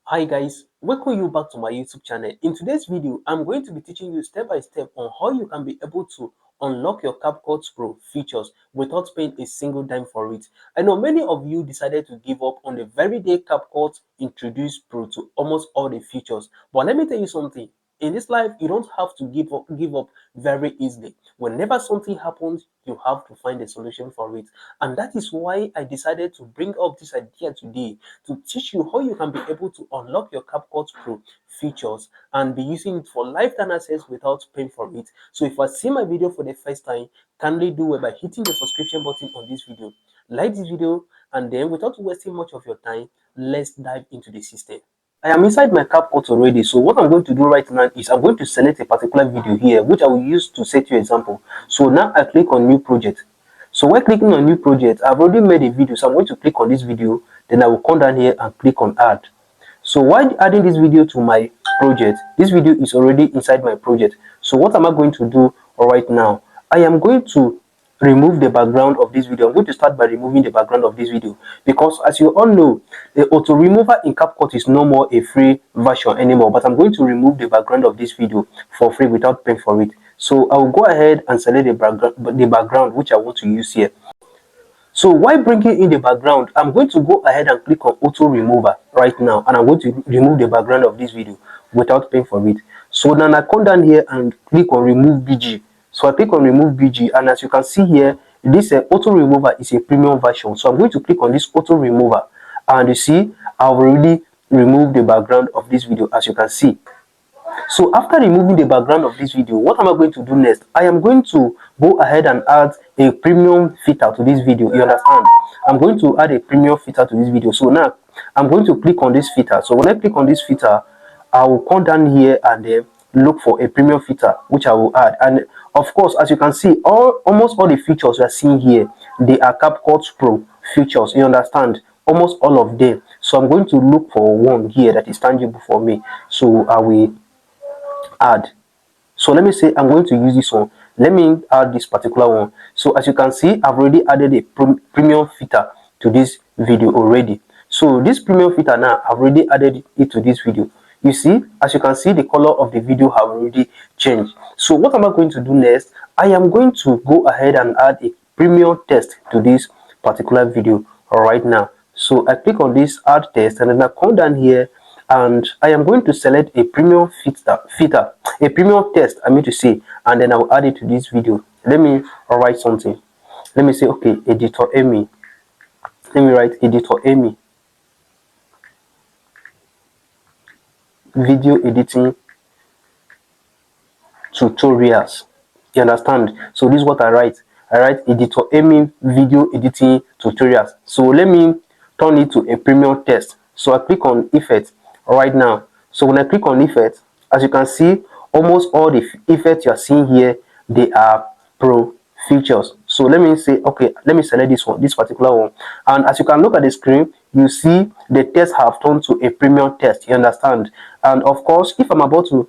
Hi guys, welcome you back to my YouTube channel. In today's video, I'm going to be teaching you step by step on how you can be able to unlock your CAPCUT Pro features without paying a single dime for it. I know many of you decided to give up on the very day CAPCUT introduced Pro to almost all the features. But let me tell you something. In this life, you don't have to give up very easily. Whenever something happens, you have to find a solution for it. And that is why I decided to bring up this idea today to teach you how you can be able to unlock your CAPCUT Pro features and be using it for lifetime access without paying for it. So if you see my video for the first time, kindly do it by hitting the subscription button on this video. Like this video, and then without wasting much of your time, let's dive into the system. I am inside my CAPCUT already, so what I'm going to do right now is I'm going to select a particular video here, which I will use to set you example. So now I click on new project. So when clicking on new project, I've already made a video, so I'm going to click on this video, then I will come down here and click on add. So while adding this video to my project, this video is already inside my project. So what am I going to do right now? I am going to remove the background of this video. I'm going to start by removing the background of this video because, as you all know, the auto remover in CAPCUT is no more a free version anymore, but I'm going to remove the background of this video for free without paying for it. So I will go ahead and select the background which I want to use here. So while bringing in the background, I'm going to go ahead and click on auto remover right now, and I'm going to remove the background of this video without paying for it. So now I come down here and click on remove BG. So I click on remove BG, and as you can see here, this auto remover is a premium version. So I'm going to click on this auto remover, and you see I've already removed the background of this video, as you can see. So after removing the background of this video, what am I going to do next? I am going to go ahead and add a premium filter to this video. You understand? I'm going to add a premium filter to this video. So now I'm going to click on this filter. So when I click on this filter, I will come down here and then look for a premium filter which I will add. And of course, as you can see, almost all the features we are seeing here, they are CAPCUT Pro features. You understand? Almost all of them. So I'm going to look for one here that is tangible for me. So I will add. So let me say I'm going to use this one. Let me add this particular one. So as you can see, I've already added a premium filter to this video already. So this premium filter now, I've already added it to this video. You see, as you can see, the color of the video have already changed. So what am I going to do next? I am going to go ahead and add a premium text to this particular video right now. So I click on this add text, and then I come down here and I am going to select a premium filter, a premium text, I mean to say, and then I will add it to this video. Let me write something. Let me say, okay, editor Amy. Let me write editor Amy. Video editing tutorials. You understand? So this is what I write. I write editor Amy video editing tutorials. So let me turn it to a premium text. So I click on effect right now. So when I click on effect, as you can see, almost all the effects you are seeing here, they are pro features. So let me say, okay, let me select this one, this particular one, and as you can look at the screen, you see the text have turned to a premium text. You understand? And of course, if I'm about to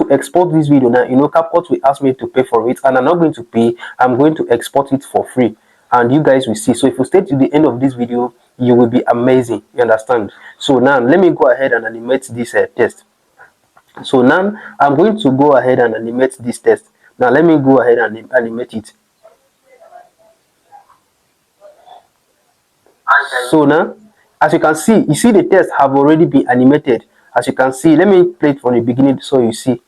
export this video now, you know, CAPCUT will ask me to pay for it, and I'm not going to pay. I'm going to export it for free, and you guys will see. So if you stay to the end of this video, you will be amazing. You understand? So now let me go ahead and animate this test. So now I'm going to go ahead and animate this test. Now let me go ahead and animate it. So now, as you can see, you see the test have already been animated. As you can see, let me play it from the beginning so you see.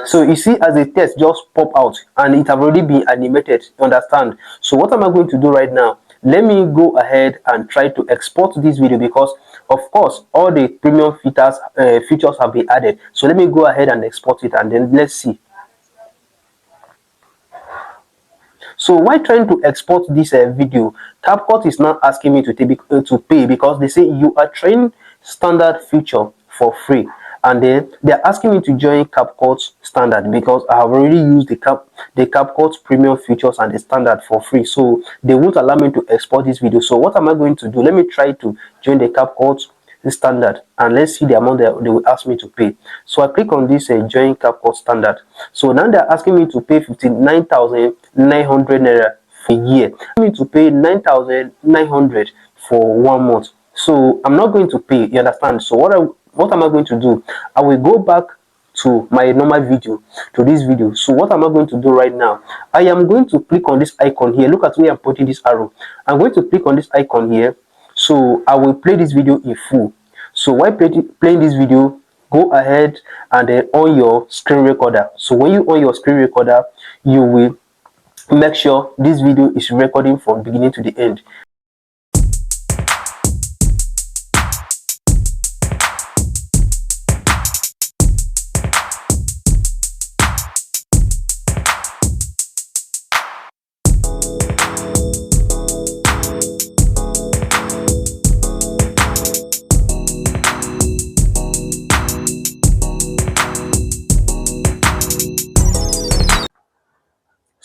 So you see, as the text just pop out and it have already been animated. You understand? So what am I going to do right now? Let me go ahead and try to export this video, because of course all the premium features have been added. So let me go ahead and export it, and then let's see. So while trying to export this video, CAPCUT is now asking me to pay, because they say you are trying standard feature for free, and then they're asking me to join CAPCUT standard because I have already used the CAPCUT premium features and the standard for free. So they won't allow me to export this video. So what am I going to do? Let me try to join the CAPCUT standard, and let's see the amount that they will ask me to pay. So I click on this join CAPCUT standard. So now they're asking me to pay 59,900 naira for a year. I need to pay 9,900 for 1 month. So I'm not going to pay, you understand? So what am I going to do? I will go back to my normal video, to this video. So what am I going to do right now? I am going to click on this icon here. Look at me, I'm putting this arrow. I'm going to click on this icon here. So I will play this video in full. So while playing this video, go ahead and then on your screen recorder. So when you on your screen recorder, you will make sure this video is recording from beginning to the end.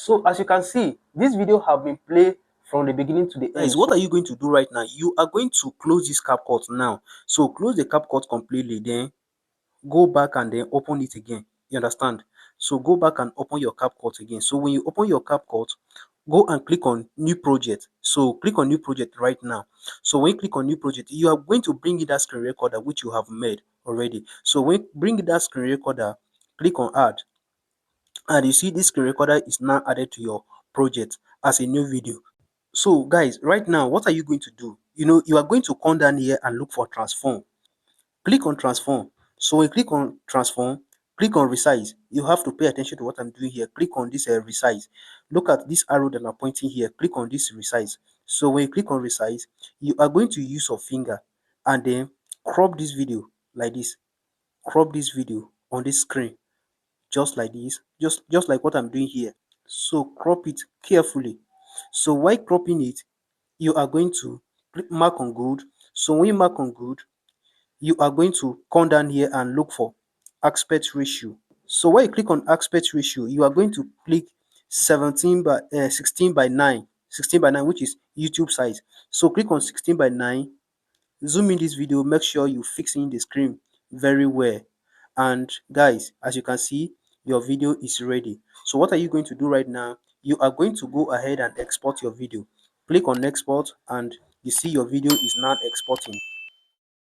So as you can see, this video have been played from the beginning to the end. Guys, what are you going to do right now? You are going to close this CapCut now. So close the CapCut completely, then go back and then open it again. You understand? So go back and open your CapCut again. So when you open your CapCut, go and click on new project. So click on new project right now. So when you click on new project, you are going to bring in that screen recorder which you have made already. So when you bring that screen recorder, click on add, and you see this screen recorder is now added to your project as a new video. So guys, right now what are you going to do? You are going to come down here and look for transform. Click on transform. So when you click on transform, click on resize. You have to pay attention to what I'm doing here. Click on this resize. Look at this arrow that I'm pointing here. Click on this resize. So when you click on resize, you are going to use your finger and then crop this video like this. Crop this video on this screen just like this, just like what I'm doing here. So crop it carefully. So while cropping it, you are going to mark on good. So when you mark on good, you are going to come down here and look for aspect ratio. So when you click on aspect ratio, you are going to click 16 by 9, which is YouTube size. So click on 16 by 9, zoom in this video, make sure you fix in the screen very well. And guys, as you can see, your video is ready. So what are you going to do right now? You are going to go ahead and export your video. Click on export and you see your video is now exporting.